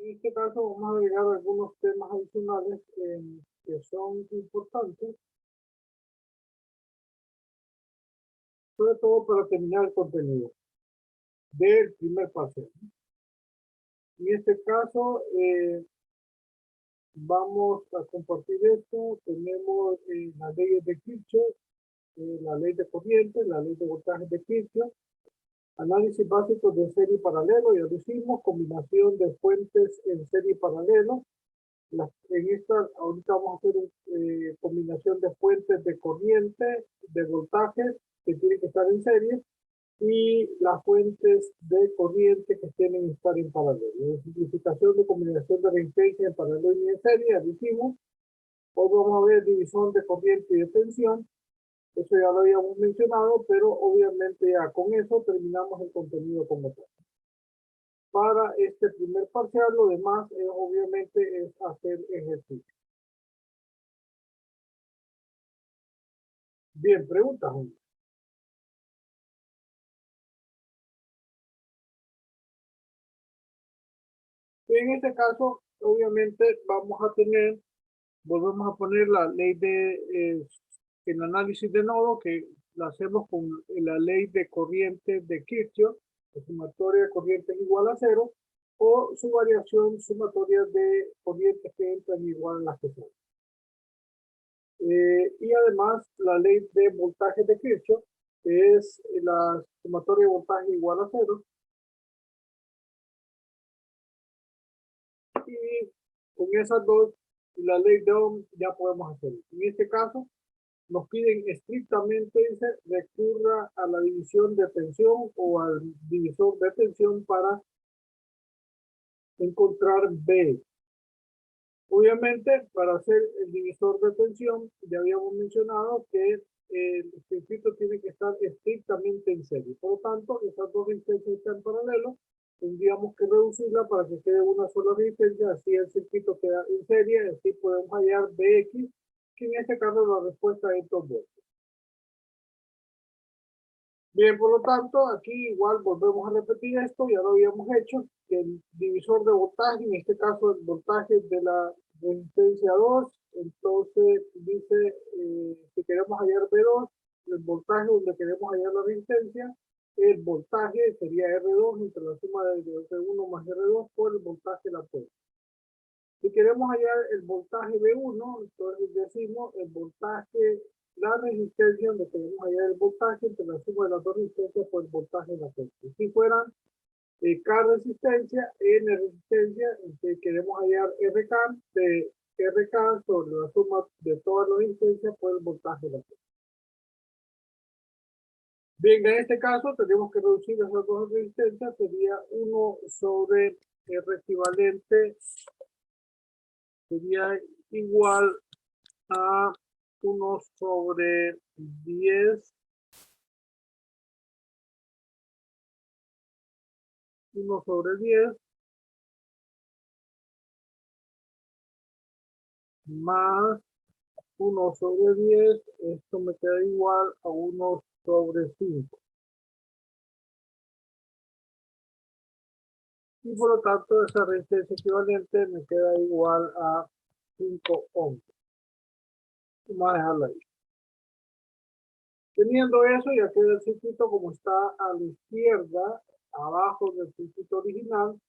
En este caso vamos a agregar algunos temas adicionales que son importantes, sobre todo para terminar el contenido del primer paso. En este caso vamos a compartir esto. Tenemos las leyes de Kirchhoff, la ley de corriente, la ley de voltaje de Kirchhoff, análisis básico de serie y paralelo, ya lo hicimos, combinación de fuentes en serie y paralelo. En esta, ahorita vamos a hacer una combinación de fuentes de corriente, de voltajes que tienen que estar en serie y las fuentes de corriente que tienen que estar en paralelo. La simplificación de combinación de resistencia en paralelo y en serie, ya lo hicimos. Hoy vamos a ver división de corriente y de tensión. Eso ya lo habíamos mencionado, pero obviamente ya con eso terminamos el contenido como tal. Para este primer parcial, lo demás obviamente es hacer ejercicio. Bien, preguntas. En este caso, obviamente vamos a tener, volvemos a poner la ley de el análisis de nodo, que la hacemos con la ley de corriente de Kirchhoff, la sumatoria de corrientes igual a cero, o su variación sumatoria de corrientes que entran igual a las que son. Y además la ley de voltaje de Kirchhoff, que es la sumatoria de voltaje igual a cero. Y con esas dos, la ley de Ohm ya podemos hacerlo. En este caso, nos piden estrictamente, dice, recurra a la división de tensión o al divisor de tensión para encontrar B. Obviamente, para hacer el divisor de tensión, ya habíamos mencionado que el circuito tiene que estar estrictamente en serie. Por lo tanto, esas dos resistencias están en paralelo. Tendríamos que reducirla para que quede una sola resistencia, así el circuito queda en serie, así podemos hallar Bx, que en este caso la respuesta es 2 voltios. Bien, por lo tanto, aquí igual volvemos a repetir esto, ya lo habíamos hecho, que el divisor de voltaje, en este caso el voltaje de la resistencia 2, entonces dice, si queremos hallar B2, el voltaje donde queremos hallar la resistencia, el voltaje sería R2 entre la suma de R1 más R2 por el voltaje de la puerta. Si queremos hallar el voltaje B1, entonces decimos el voltaje, la resistencia, donde queremos hallar el voltaje entre la suma de las dos resistencias por el voltaje de la puerta. Si fueran K resistencia, N resistencia, entonces queremos hallar RK, de RK sobre la suma de todas las resistencias por el voltaje de la puerta. Bien, en este caso tenemos que reducir esas dos resistencias, sería 1 sobre R equivalente, sería igual a 1 sobre 10, 1 sobre 10 más 1 sobre 10, esto me queda igual a 1 sobre 5. Y por lo tanto esa resistencia equivalente me queda igual a 5 ohms. Vamos a dejarlo ahí. Teniendo eso, ya queda el circuito como está a la izquierda, abajo del circuito original,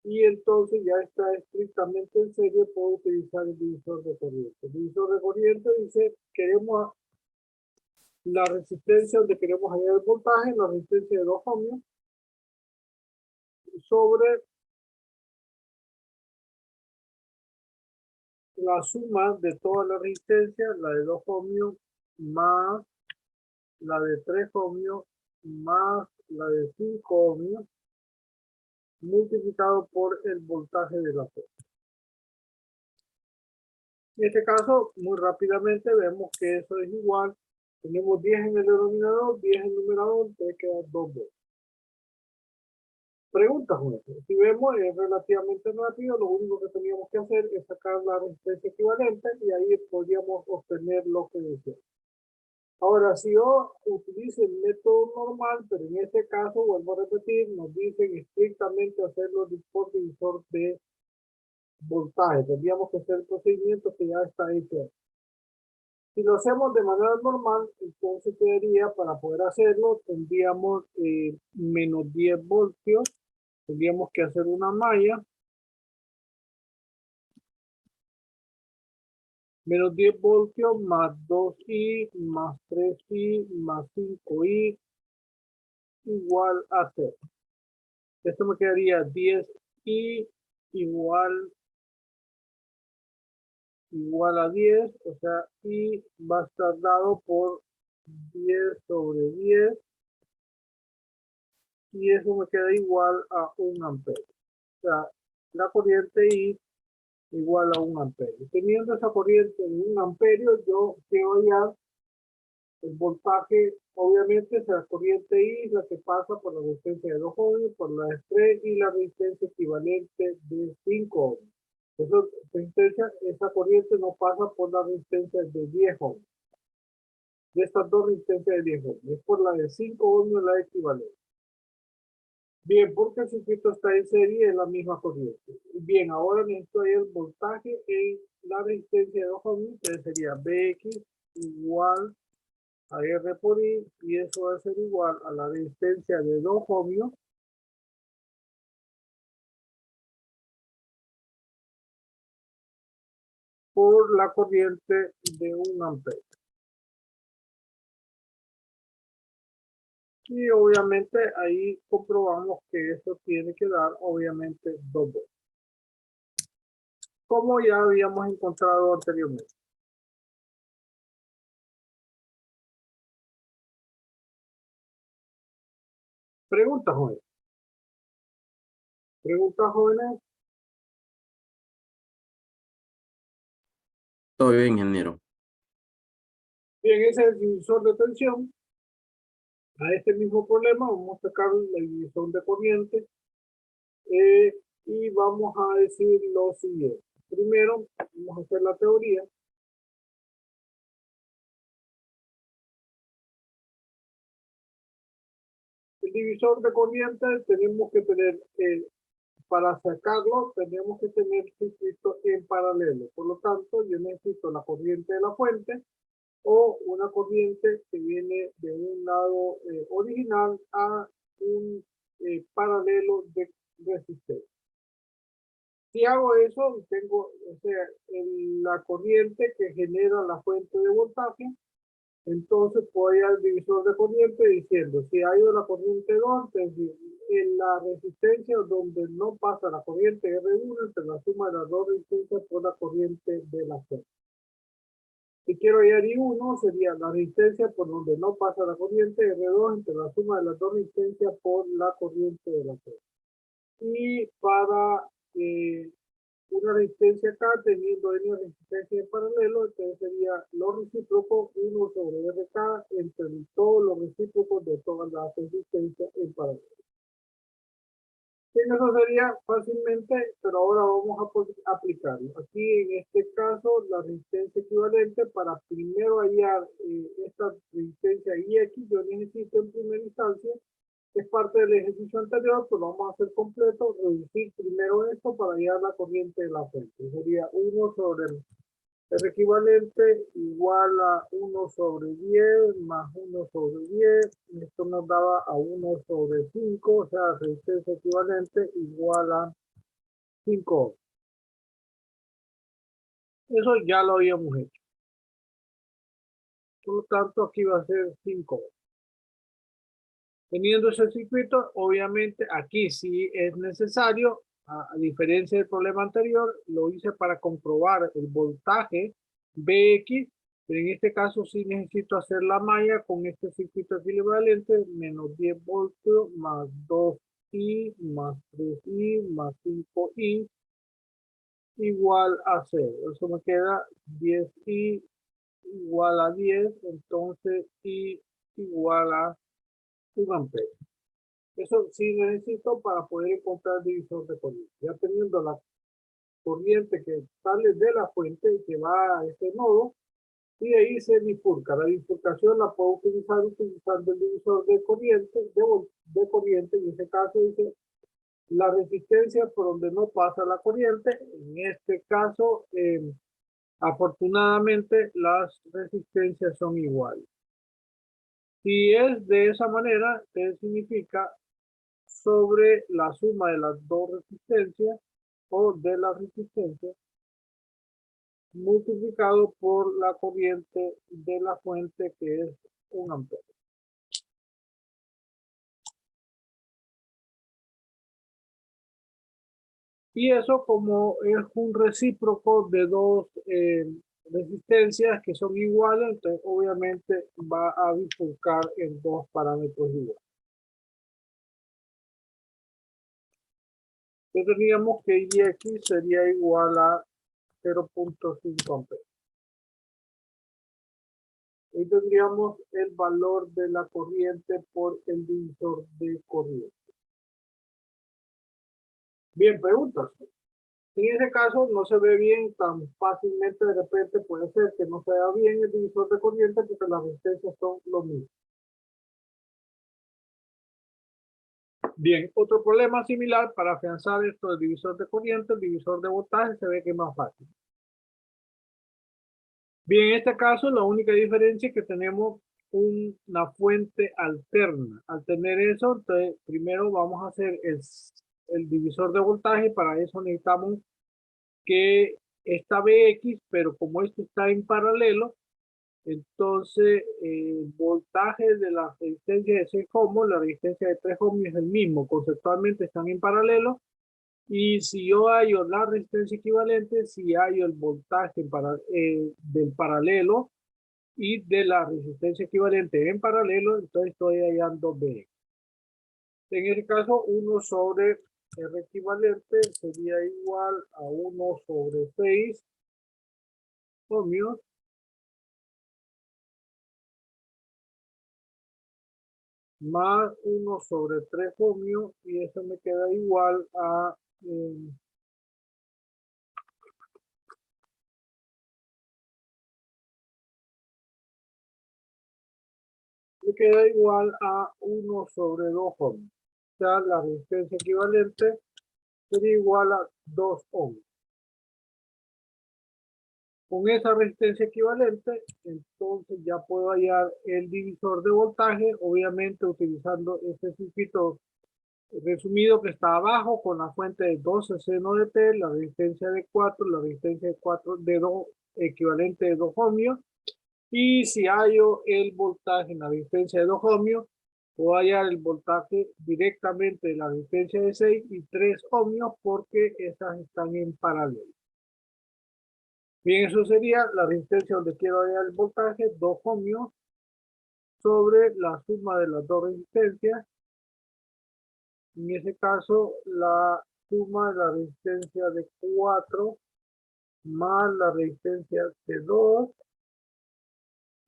y entonces ya está estrictamente en serie, puedo utilizar el divisor de corriente. El divisor de corriente dice, queremos la resistencia donde queremos hallar el voltaje, la resistencia de 2 ohmios, sobre la suma de todas las resistencias, la de 2 ohmios más la de 3 ohmios más la de 5 ohmios, multiplicado por el voltaje de la fuente. En este caso, muy rápidamente vemos que eso es igual. Tenemos 10 en el denominador, 10 en el numerador, entonces queda 2 voltios. Preguntas, si vemos es relativamente rápido, lo único que teníamos que hacer es sacar la resistencia equivalente y ahí podríamos obtener lo que deseamos. Ahora, si yo utilizo el método normal, pero en este caso, vuelvo a repetir, nos dicen estrictamente hacerlo por divisor de voltaje. Tendríamos que hacer el procedimiento que ya está hecho. Si lo hacemos de manera normal, entonces quedaría, para poder hacerlo, tendríamos menos 10 voltios. Tendríamos que hacer una malla. Menos 10 voltios más 2i más 3i más 5i igual a 0. Esto me quedaría 10i igual a 10, o sea, i va a estar dado por 10 sobre 10 y eso me queda igual a 1 amperio. O sea, la corriente I igual a 1 amperio. Teniendo esa corriente de 1 amperio, yo quiero hallar el voltaje. Obviamente es la corriente I, la que pasa por la resistencia de 2 ohms, por la de 3 y la resistencia equivalente de 5 ohms. Esa corriente no pasa por la resistencia de 10 ohms. De estas dos resistencias de 10 ohms. Es por la de 5 ohms la equivalente. Bien, porque el circuito está en serie, es la misma corriente. Bien, ahora necesito el voltaje en la resistencia de 2 ohms, entonces sería Bx igual a R por I, y eso va a ser igual a la resistencia de 2 ohms por la corriente de 1 amperio. Y obviamente ahí comprobamos que eso tiene que dar obviamente 2 voltios, como ya habíamos encontrado anteriormente. Preguntas, jóvenes. Preguntas, jóvenes. Todo bien, ingeniero. Bien, ese es el divisor de tensión. A este mismo problema vamos a sacar la división de corriente y vamos a decir lo siguiente. Primero, vamos a hacer la teoría. El divisor de corriente tenemos que tener, para sacarlo, tenemos que tener circuitos en paralelo. Por lo tanto, yo necesito la corriente de la fuente o una corriente que viene de un lado original a un paralelo de resistencia. Si hago eso, tengo, o sea, la corriente que genera la fuente de voltaje, entonces puedo ir al divisor de corriente diciendo, si hay una corriente 2, entonces en la resistencia donde no pasa la corriente R1, entre la suma de las dos resistencias por la corriente de la fuente. Si quiero hallar I1, sería la resistencia por donde no pasa la corriente R2 entre la suma de las dos resistencias por la corriente de la fuente. Y para una resistencia acá, teniendo N resistencia en paralelo, entonces sería lo recíproco 1 sobre RK entre todos los recíprocos de todas las resistencias en paralelo. Eso sería fácilmente, pero ahora vamos a aplicarlo. Aquí en este caso, la resistencia equivalente, para primero hallar esta resistencia IX, yo necesito en primera instancia, es parte del ejercicio anterior, pero lo vamos a hacer completo, reducir primero esto para hallar la corriente de la fuente. Sería 1 sobre el equivalente igual a 1 sobre 10 más 1 sobre 10. Esto nos daba a 1 sobre 5, o sea, resistencia equivalente igual a 5. Eso ya lo habíamos hecho. Por lo tanto, aquí va a ser 5. Teniendo ese circuito, obviamente aquí sí es necesario, a diferencia del problema anterior, lo hice para comprobar el voltaje Bx, pero en este caso sí necesito hacer la malla con este circuito equivalente, menos 10 voltios más 2i más 3i más 5i igual a 0. Eso me queda 10i igual a 10, entonces i igual a 1 amperio. Eso sí necesito para poder encontrar el divisor de corriente. Ya teniendo la corriente que sale de la fuente y que va a este nodo, y ahí se bifurca. La bifurcación la puedo utilizar utilizando el divisor de corriente, de corriente. En este caso dice la resistencia por donde no pasa la corriente. En este caso, afortunadamente, las resistencias son iguales. Si es de esa manera, ¿qué significa? Sobre la suma de las dos resistencias o de la resistencia multiplicado por la corriente de la fuente, que es 1 ampere. Y eso, como es un recíproco de dos resistencias que son iguales, entonces obviamente va a bifurcar en dos parámetros iguales. Entonces tendríamos que Ix sería igual a 0.5 amperes. Y tendríamos el valor de la corriente por el divisor de corriente. Bien, preguntas. En ese caso no se ve bien tan fácilmente, de repente puede ser que no se vea bien el divisor de corriente porque las resistencias son lo mismo. Bien, otro problema similar para afianzar esto del divisor de corriente, el divisor de voltaje, se ve que es más fácil. Bien, en este caso la única diferencia es que tenemos una fuente alterna. Al tener eso, entonces primero vamos a hacer el divisor de voltaje. Para eso necesitamos que esta Bx, pero como esto está en paralelo, entonces el voltaje de la resistencia de 6 ohms, la resistencia de 3 ohms es el mismo, conceptualmente están en paralelo. Y si yo hallo la resistencia equivalente, si hallo el voltaje del paralelo y de la resistencia equivalente en paralelo, entonces estoy hallando B. En este caso, 1 sobre R equivalente sería igual a 1 sobre 6 ohmios más 1 sobre 3 ohmios, y eso me queda igual a me queda igual a 1 sobre 2 ohms. O sea, la resistencia equivalente sería igual a 2 ohms. Con esa resistencia equivalente, entonces ya puedo hallar el divisor de voltaje, obviamente utilizando este circuito resumido que está abajo, con la fuente de 12 seno de T, la resistencia de 4, la resistencia de 4 de 2, equivalente de 2 ohmios. Y si hallo el voltaje en la resistencia de 2 ohmios, puedo hallar el voltaje directamente de la resistencia de 6 y 3 ohmios, porque esas están en paralelo. Bien, eso sería la resistencia donde quiero hallar el voltaje, 2 ohmios, sobre la suma de las dos resistencias. En ese caso, la suma de la resistencia de 4 más la resistencia de 2,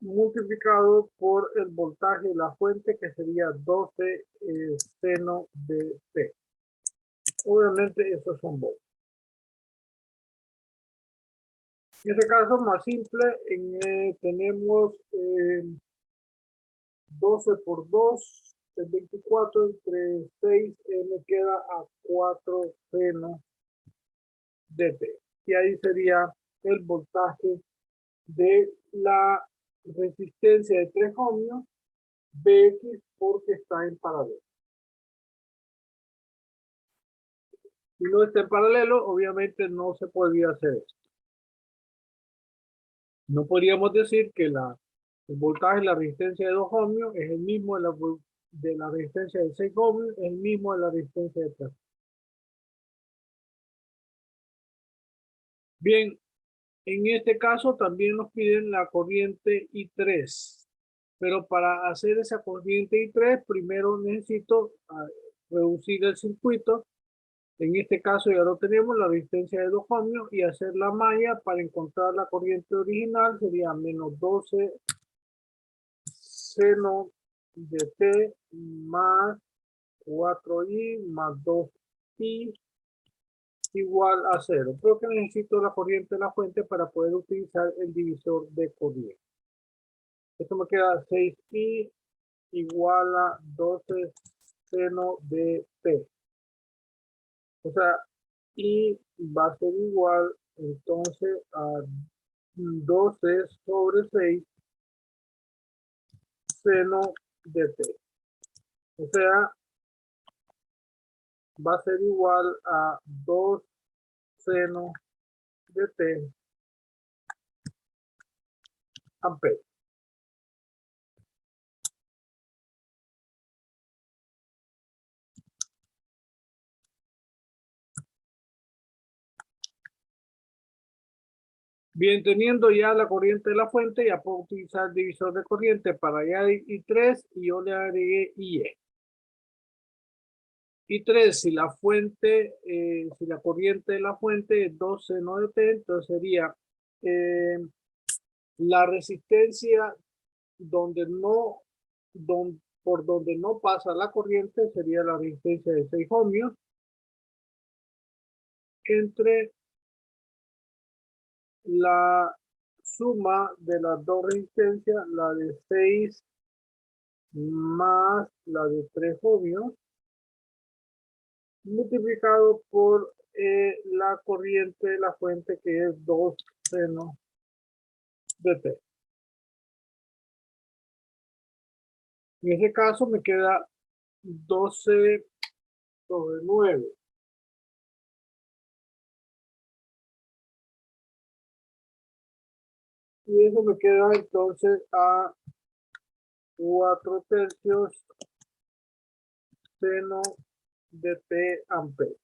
multiplicado por el voltaje de la fuente, que sería 12 seno de T. Obviamente, estos son voltios. En este caso, más simple, tenemos 12 por 2 es 24, entre 6 me queda a 4 seno de T. Y ahí sería el voltaje de la resistencia de 3 ohmios, Bx, porque está en paralelo. Si no está en paralelo, obviamente no se podría hacer esto. No podríamos decir que el voltaje de la resistencia de 2 ohmios es el mismo de la resistencia de 6 ohmios, es el mismo de la resistencia de 3. Bien, en este caso también nos piden la corriente I3. Pero para hacer esa corriente I3, primero necesito reducir el circuito. En este caso ya lo tenemos, la resistencia de 2 ohmios, y hacer la malla para encontrar la corriente original sería menos 12 seno de T más 4i más 2i igual a 0. Creo que necesito la corriente de la fuente para poder utilizar el divisor de corriente. Esto me queda 6i igual a 12 seno de T. O sea, y va a ser igual entonces a 12 sobre 6 seno de t. O sea, va a ser igual a 2 seno de t amperes. Bien, teniendo ya la corriente de la fuente, ya puedo utilizar el divisor de corriente para allá I3 y yo le agregué IE. I3, si la fuente, si la corriente de la fuente es 2 seno de T, entonces sería la resistencia donde no, por donde no pasa la corriente sería la resistencia de 6 ohmios entre la suma de las dos resistencias, la de 6 más la de 3 ohmios, multiplicado por la corriente de la fuente que es 2 seno de T. En ese caso me queda 12 sobre 9. Y eso me queda entonces a 4 tercios seno de T amperes.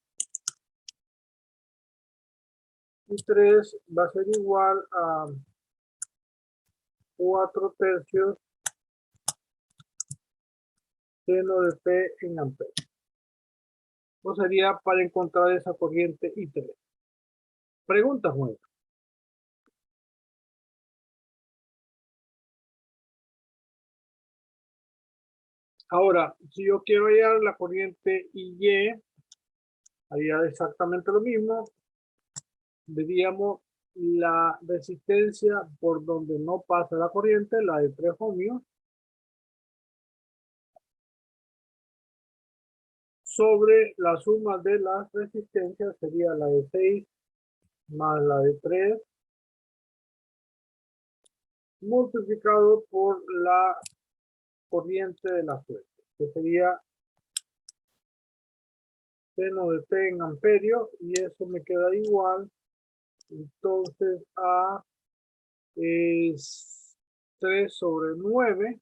Y 3 va a ser igual a 4 tercios seno de T en amperes. Eso sería para encontrar esa corriente I3. Pregunta, Juan. Ahora, si yo quiero hallar la corriente IY, haría exactamente lo mismo. Veríamos la resistencia por donde no pasa la corriente, la de 3 ohmios, sobre la suma de las resistencias, sería la de 6 más la de 3, multiplicado por la corriente de la fuente, que sería seno de T en amperio, y eso me queda igual, entonces, a 3 sobre 9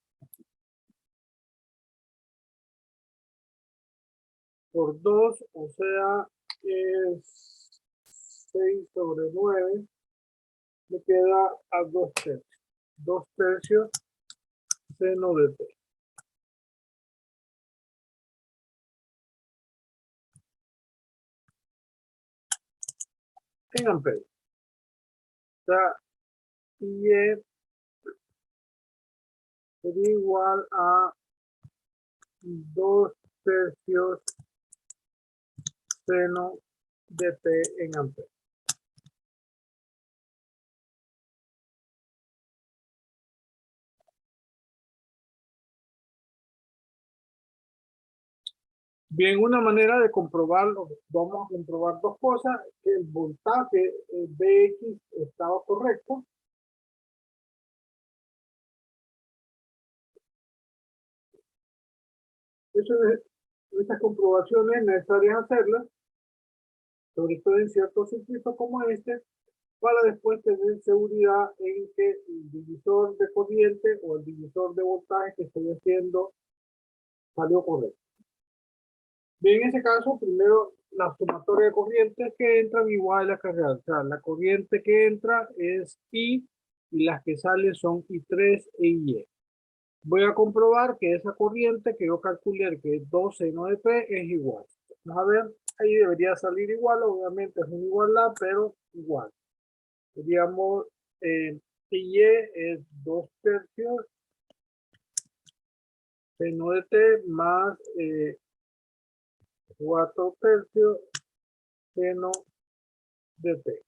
por 2, o sea, es 6 sobre 9, me queda a 2 tercios. 2 tercios seno de T. En amperes. O sea, y sería igual a 2 tercios seno de T en amperes. Bien, una manera de comprobarlo, vamos a comprobar dos cosas, que el voltaje Bx estaba correcto. Estas comprobaciones es necesario hacerlas, sobre todo en ciertos circuitos como este, para después tener seguridad en que el divisor de corriente o el divisor de voltaje que estoy haciendo salió correcto. Bien, en ese caso, primero la sumatoria de corrientes que entran igual a la carrera. O sea, la corriente que entra es I y las que salen son I3 e IE. Voy a comprobar que esa corriente que yo calculé, que es 2 seno de P, es igual. Vamos a ver, ahí debería salir igual, obviamente es una igualdad, pero igual. Diríamos, IE es 2 tercios seno de T más 4 tercios seno de T.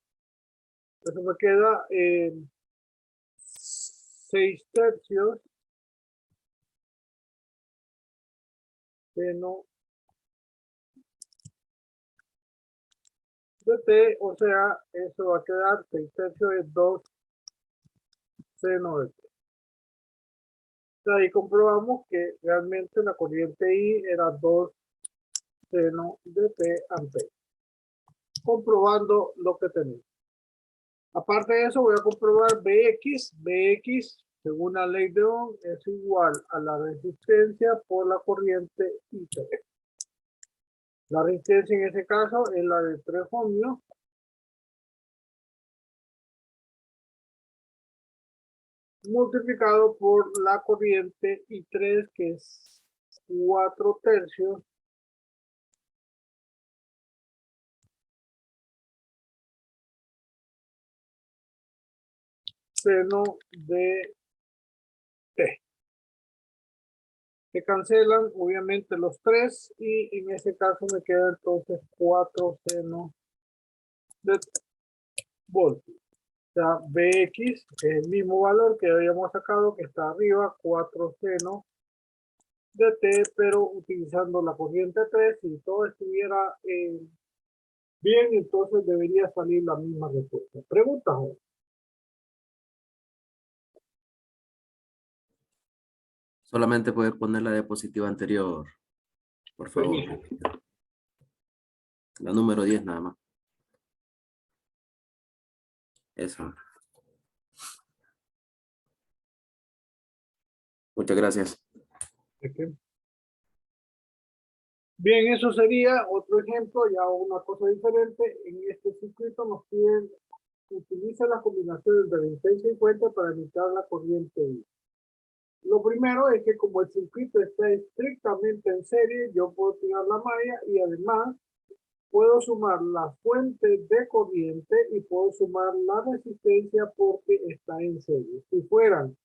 Eso me queda 6 tercios seno de T, o sea, eso va a quedar 6/3 de 2 seno de T. De ahí comprobamos que realmente la corriente I era 2 seno de T amperes. Comprobando lo que tenemos. Aparte de eso, voy a comprobar Bx. Bx, según la ley de Ohm, es igual a la resistencia por la corriente I3. La resistencia en ese caso es la de 3 ohmios. Multiplicado por la corriente I3, que es 4/3 seno de T. Se cancelan obviamente los 3 y en ese caso me queda entonces 4 seno de voltios. O sea, Bx es el mismo valor que habíamos sacado, que está arriba, 4 seno de T, pero utilizando la corriente 3, si todo estuviera bien, entonces debería salir la misma respuesta. Pregunta, Jorge. Solamente puede poner la diapositiva anterior, por favor. La número 10 nada más. Eso. Muchas gracias. Bien, eso sería otro ejemplo, ya una cosa diferente. En este circuito nos piden utiliza las combinaciones de 26 y 50 para imitar la corriente I. Lo primero es que como el circuito está estrictamente en serie, yo puedo tirar la malla y además puedo sumar la fuente de corriente y puedo sumar la resistencia porque está en serie. Si fueran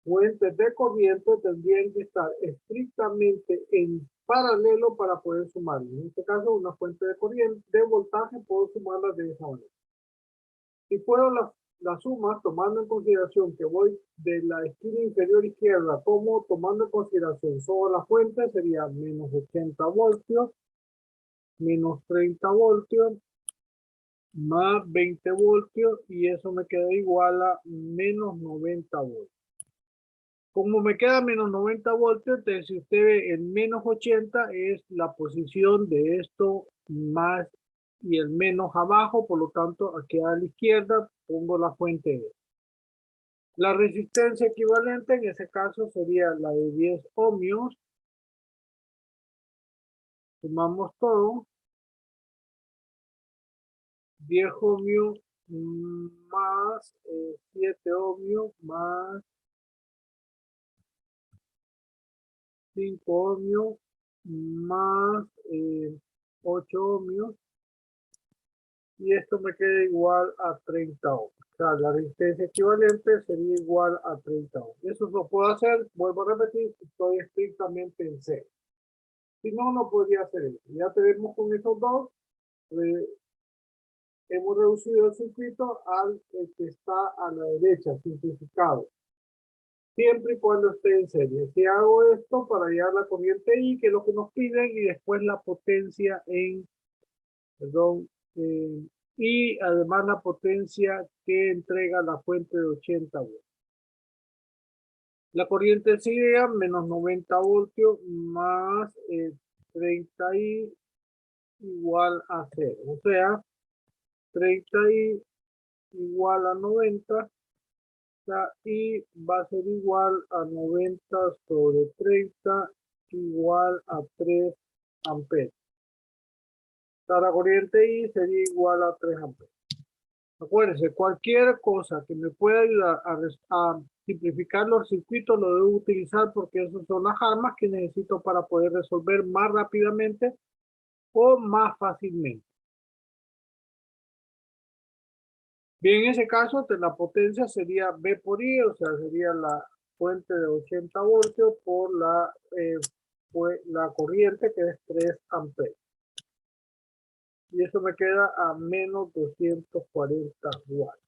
fuentes de corriente, tendrían que estar estrictamente en paralelo para poder sumar. En este caso, una fuente de corriente de voltaje puedo sumarla de esa manera. Si fueron las sumas, tomando en consideración que voy de la esquina inferior izquierda, como tomando en consideración solo la fuente, sería menos 80 voltios, menos 30 voltios, más 20 voltios, y eso me queda igual a menos 90 voltios. Como me queda menos 90 voltios, entonces si usted ve el menos 80 es la posición de esto más y el menos abajo, por lo tanto aquí a la izquierda pongo la fuente E. La resistencia equivalente en ese caso sería la de 10 ohmios. Sumamos todo. 10 ohmios más 7 ohmios más 5 ohmios más 8 ohmios. Y esto me queda igual a 30 ohms. O sea, la resistencia equivalente sería igual a 30 ohms. Eso lo puedo hacer, vuelvo a repetir, estoy estrictamente en serie. Si no, no podría hacer eso. Ya tenemos con esos dos, hemos reducido el circuito al que está a la derecha, simplificado. Siempre y cuando esté en serie. Si hago esto para hallar la corriente I, que es lo que nos piden, y después la potencia en, perdón, y además la potencia que entrega la fuente de 80 voltios. La corriente sigue menos 90 voltios más 30i igual a 0. O sea, 30i igual a 90 y va a ser igual a 90 sobre 30 igual a 3 amperes. La corriente I sería igual a 3 amperes. Acuérdense, cualquier cosa que me pueda ayudar a simplificar los circuitos lo debo utilizar porque esas son las armas que necesito para poder resolver más rápidamente o más fácilmente. Bien, en ese caso, la potencia sería B por I, o sea, sería la fuente de 80 voltios por la corriente que es 3 amperes. Y eso me queda a menos 240 watts.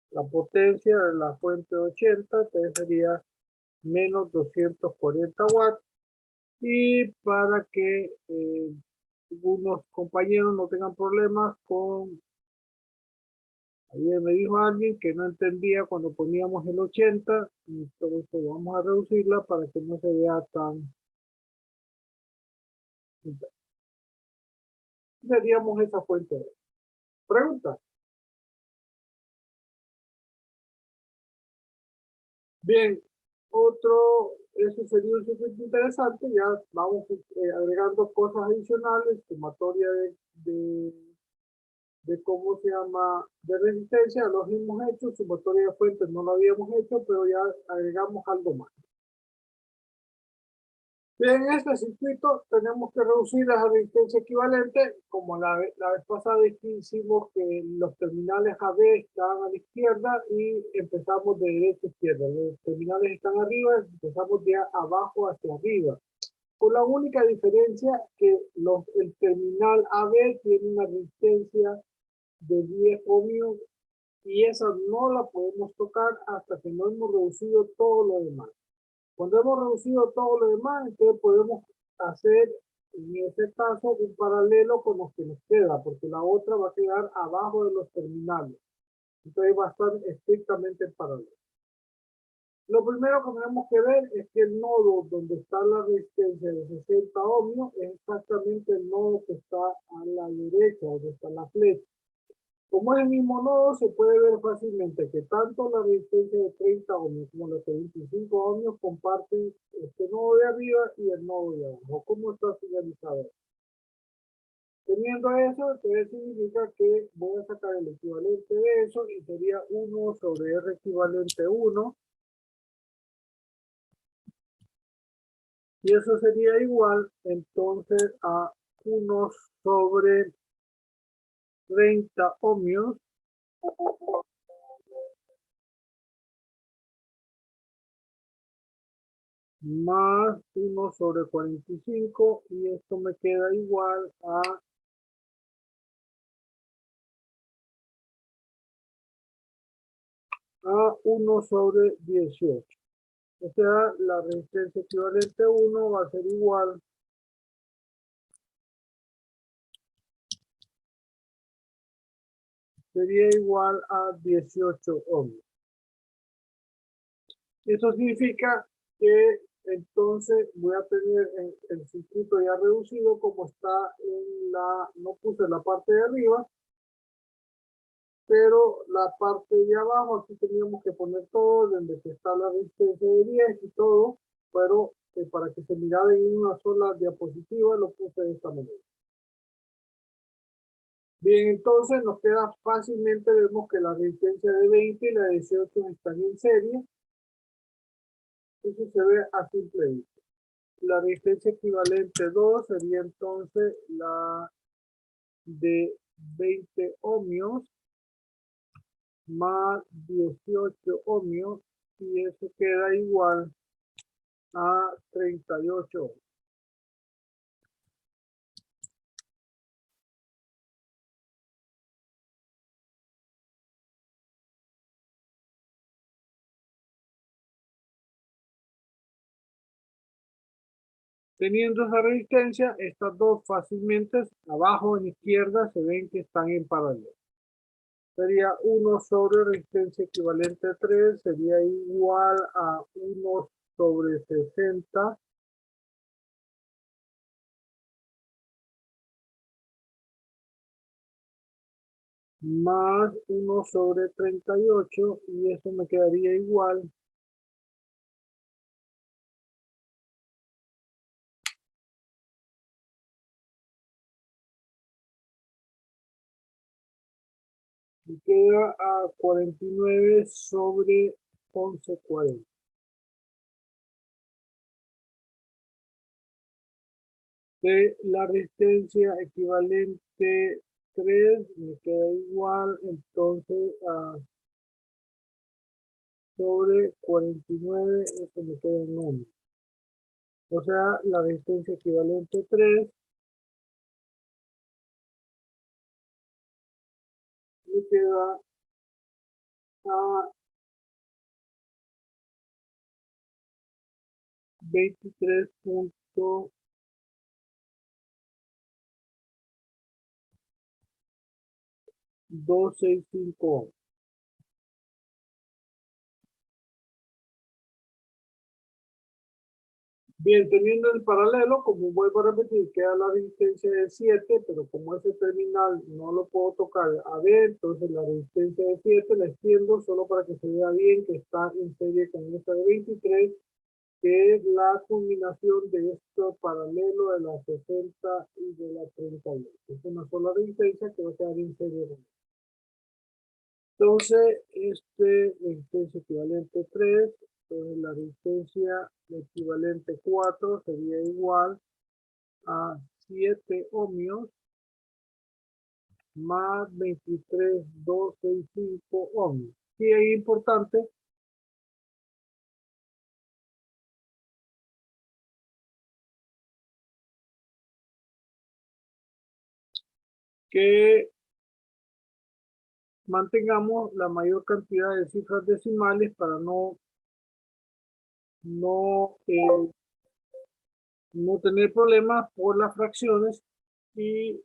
La potencia de la fuente de 80 sería menos 240 watts. Y para que algunos compañeros no tengan problemas con... Ayer me dijo alguien que no entendía cuando poníamos el 80, entonces vamos a reducirla para que no se vea tan... Seríamos esa fuente. Pregunta. Bien, eso sería un circuito interesante. Ya vamos agregando cosas adicionales, sumatoria de cómo se llama, de resistencia, los hemos hecho, sumatoria de fuentes no lo habíamos hecho, pero ya agregamos algo más. Bien, en este circuito tenemos que reducir la resistencia equivalente, como la vez pasada hicimos que los terminales AB estaban a la izquierda y empezamos de derecha a izquierda. Los terminales están arriba, empezamos de abajo hacia arriba. Con la única diferencia que el terminal AB tiene una resistencia de 10 ohmios y esa no la podemos tocar hasta que no hemos reducido todo lo demás. Cuando hemos reducido todo lo demás, entonces podemos hacer en ese caso un paralelo con los que nos queda, porque la otra va a quedar abajo de los terminales. Entonces va a estar estrictamente en paralelo. Lo primero que tenemos que ver es que el nodo donde está la resistencia de 60 ohmios es exactamente el nodo que está a la derecha, donde está la flecha. Como es el mismo nodo, se puede ver fácilmente que tanto la resistencia de 30 ohmios como la de 25 ohmios comparten este nodo de arriba y el nodo de abajo. ¿Cómo está señalizado? Teniendo eso, entonces significa que voy a sacar el equivalente de eso y sería 1 sobre R equivalente 1. Y eso sería igual entonces a 1 sobre 30 ohmios más 1 sobre 45 y esto me queda igual a 1 sobre 18. O sea, la resistencia equivalente 1 va a ser igual sería igual a 18 ohmios. Eso significa que entonces voy a tener el circuito ya reducido como está en no puse la parte de arriba, pero la parte de abajo, aquí teníamos que poner todo, donde está la resistencia de 10 y todo, pero para que se mirara en una sola diapositiva lo puse de esta manera. Bien, entonces nos queda fácilmente, vemos que la resistencia de 20 y la de 18 están en serie. Eso se ve a simple vista. La resistencia equivalente 2 sería entonces la de 20 ohmios más 18 ohmios y eso queda igual a 38 ohmios. Teniendo esa resistencia, estas dos fácilmente abajo en izquierda se ven que están en paralelo. Sería 1 sobre resistencia equivalente a 3, sería igual a 1 sobre 60 más 1 sobre 38 y eso me quedaría igual y queda a 49 sobre 1140. De la resistencia equivalente 3 me queda igual entonces a sobre 49, eso me queda en 1. O sea, la resistencia equivalente 3 me queda a 23 265 ohms. Bien, teniendo el paralelo, como vuelvo a repetir, queda la resistencia de 7, pero como ese terminal no lo puedo tocar a ver, entonces la resistencia de 7 la extiendo solo para que se vea bien que está en serie con esta de 23, que es la combinación de esto paralelo de la 60 y de la 32. Es una sola resistencia que va a quedar en serie con esto. Entonces, resistencia equivalente 3, entonces la resistencia equivalente 4 sería igual a 7 ohmios más 23,265 ohmios. Y es importante que mantengamos la mayor cantidad de cifras decimales para no tener problemas por las fracciones. Y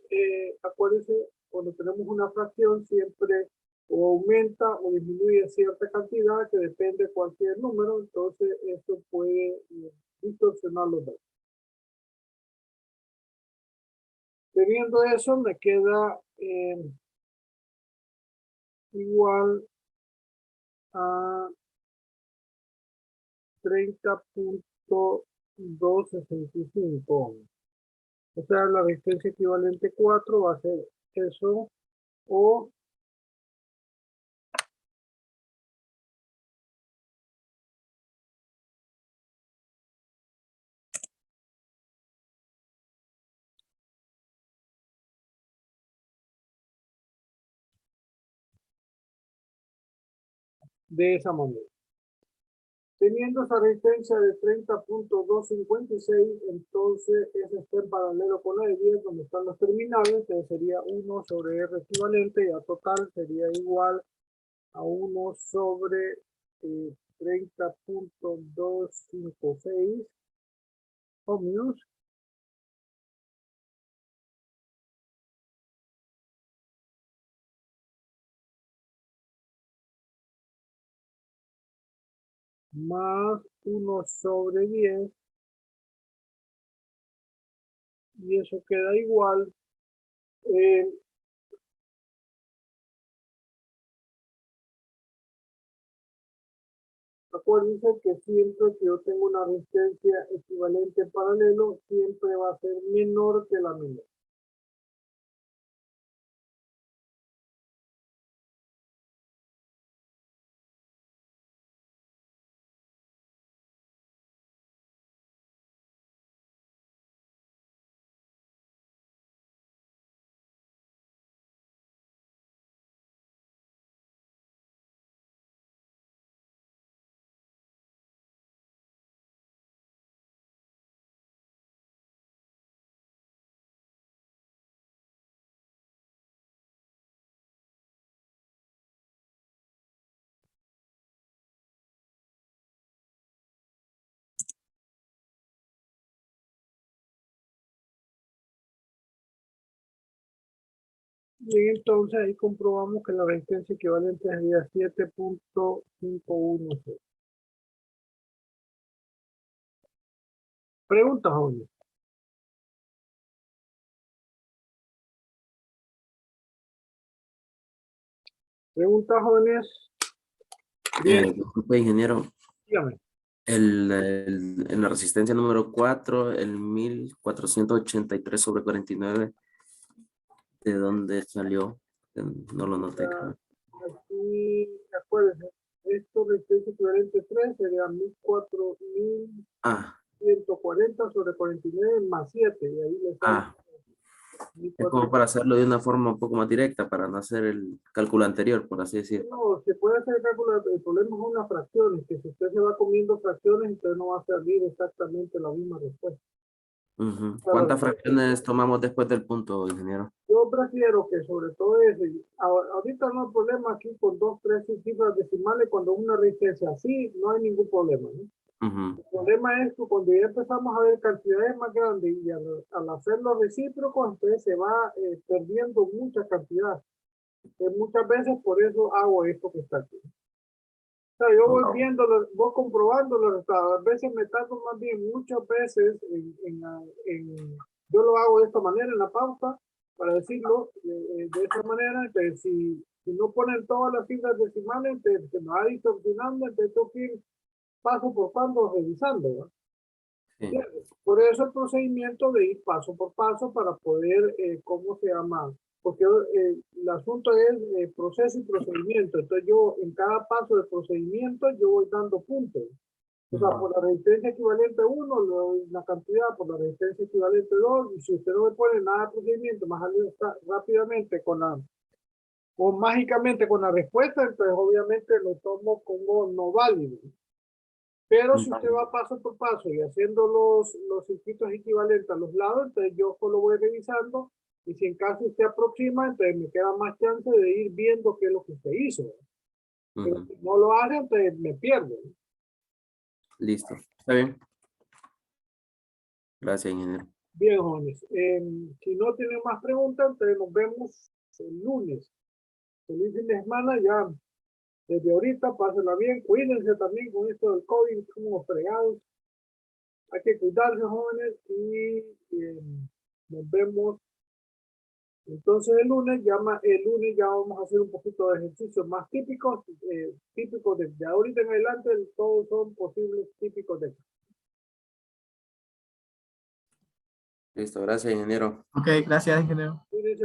acuérdense, cuando tenemos una fracción siempre o aumenta o disminuye cierta cantidad que depende de cualquier número, entonces esto puede distorsionar los datos. Teniendo eso, me queda igual a 30,265. O sea, la resistencia equivalente 4 va a ser eso, o de esa manera. Teniendo esa resistencia de 30,256, entonces ese está en paralelo con la de 10, donde están los terminales, que sería 1 sobre R equivalente, y a total sería igual a 1 sobre 30,256 ohmios más 1 sobre 10, y eso queda igual. Acuérdense que siempre que yo tengo una resistencia equivalente en paralelo, siempre va a ser menor que la menor. Y entonces ahí comprobamos que la resistencia equivalente sería 7,510. Preguntas, jóvenes. Preguntas, jóvenes. Bien, Disculpe, ingeniero. dígame. En la resistencia número 4, el 1483 sobre 49, ¿de dónde salió? No lo noté. Creo. Aquí, acuérdense, esto resistencia equivalente 3 sería 140 sobre 49 más 7, y ahí le sale Es como para hacerlo de una forma un poco más directa, para no hacer el cálculo anterior, por así decirlo. No, se puede hacer el cálculo. El problema son las fracciones, que si usted se va comiendo fracciones, entonces no va a salir exactamente la misma respuesta. ¿Cuántas fracciones tomamos después del punto, ingeniero? Yo prefiero que sobre todo eso, ahorita no hay problema aquí con 2, 3 cifras decimales, cuando una resistencia así, no hay ningún problema, ¿no? El problema es que cuando ya empezamos a ver cantidades más grandes y al hacerlo recíproco, entonces se va perdiendo mucha cantidad. Muchas veces por eso hago esto que está aquí. O sea, yo voy viendo, voy comprobando los resultados. A veces me tardo más bien, muchas veces, yo lo hago de esta manera en la pauta, para decirlo de esta manera. Entonces, si no ponen todas las cifras decimales, entonces se me va distorsionando, entonces tengo que ir paso por paso revisando, ¿no? Sí. Por eso el procedimiento de ir paso por paso para poder, ¿cómo se llama? Porque el asunto es proceso y procedimiento. Entonces yo en cada paso del procedimiento yo voy dando puntos. O sea, por la resistencia equivalente 1 le doy una cantidad, por la resistencia equivalente 2, y si usted no me pone nada de procedimiento, más rápidamente o mágicamente con la respuesta, entonces obviamente lo tomo como no válido. Pero si usted va paso por paso y haciendo los circuitos equivalentes a los lados, entonces yo solo voy revisando, y si en caso usted aproxima, entonces me queda más chance de ir viendo qué es lo que usted hizo. Pero si no lo hace, entonces me pierdo. Listo. Está bien. Gracias, ingeniero. Bien, jóvenes. Si no tienen más preguntas, entonces nos vemos el lunes. Feliz fin de semana ya. Desde ahorita, pásenla bien. Cuídense también con esto del COVID, como fregados. Hay que cuidarse, jóvenes, y nos vemos. Entonces el lunes ya vamos a hacer un poquito de ejercicios más típicos, típicos de ahorita en adelante, todos son posibles típicos de. Listo. Gracias, ingeniero. Ok, gracias, ingeniero. Cuídense.